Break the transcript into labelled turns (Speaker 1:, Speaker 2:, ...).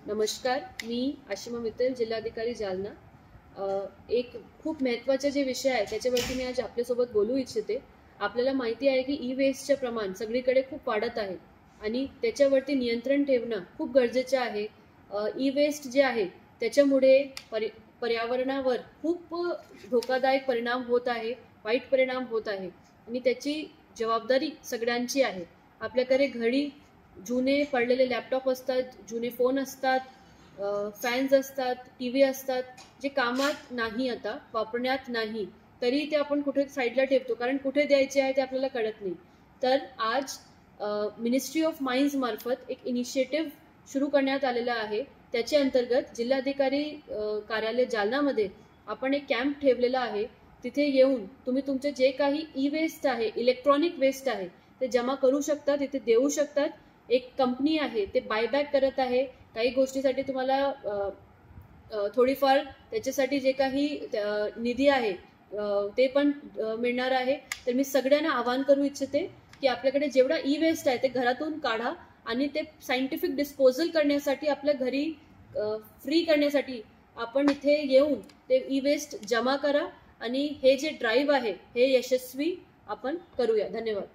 Speaker 1: नमस्कार, मी आशिमा मित्तल, जिल्हाधिकारी जालना। एक खूप महत्त्वाचा जे विषय आहे त्याच्यावरती मी आज आपल्यासोबत बोलू इच्छिते। आपल्याला माहिती आहे की ई वेस्टचे प्रमाण सगळीकडे खूप वाढत आहे आणि त्याच्यावरती नियंत्रण ठेवणं खूप गरजेचं आहे। ई वेस्ट जे आहे त्याच्यामुळे पर्यावरणावर खूप धोकादायक परिणाम होत आहे, वाईट परिणाम होत आहे आणि त्याची जबाबदारी सगळ्यांची आहे। आपल्याकडे घरी जुने पडलेले लॅपटॉप असतात, जुने फोन असतात, फॅन्स असतात, टीव्ही असतात, जे कामात नाही, आता वापरण्यात नाही, तरी ते आपण कुठे साईडला ठेवतो, कारण कुठे द्यायचे आहे ते आपल्याला कळत नाही। तर आज मिनिस्ट्री ऑफ माइन्स मार्फत एक इनिशिएटिव्ह सुरू करण्यात आलेला आहे। त्याच्या अंतर्गत जिल्हाधिकारी कार्यालय जालनामध्ये आपण एक कॅम्प ठेवलेला आहे। तिथे येऊन तुम्ही तुमचे जे काही ई वेस्ट आहे, इलेक्ट्रॉनिक वेस्ट आहे, ते जमा करू शकतात, तिथे देऊ शकतात। एक कंपनी आहे ते बायबॅक करत आहे, काही गोष्टीसाठी तुम्हाला थोडीफार त्याच्यासाठी जे काही निधी आहे ते पण मिळणार आहे। तर मी सगळ्यांना आवाहन करू इच्छिते की आपल्याकडे जेवढा ई वेस्ट आहे ते घरातून काढा आणि ते सायंटिफिक डिस्पोजल करण्यासाठी आपल्या घरी फ्री करण्यासाठी आपण इथे येऊन ते ई वेस्ट जमा करा आणि हे जे ड्राईव्ह आहे हे यशस्वी आपण करूया। धन्यवाद।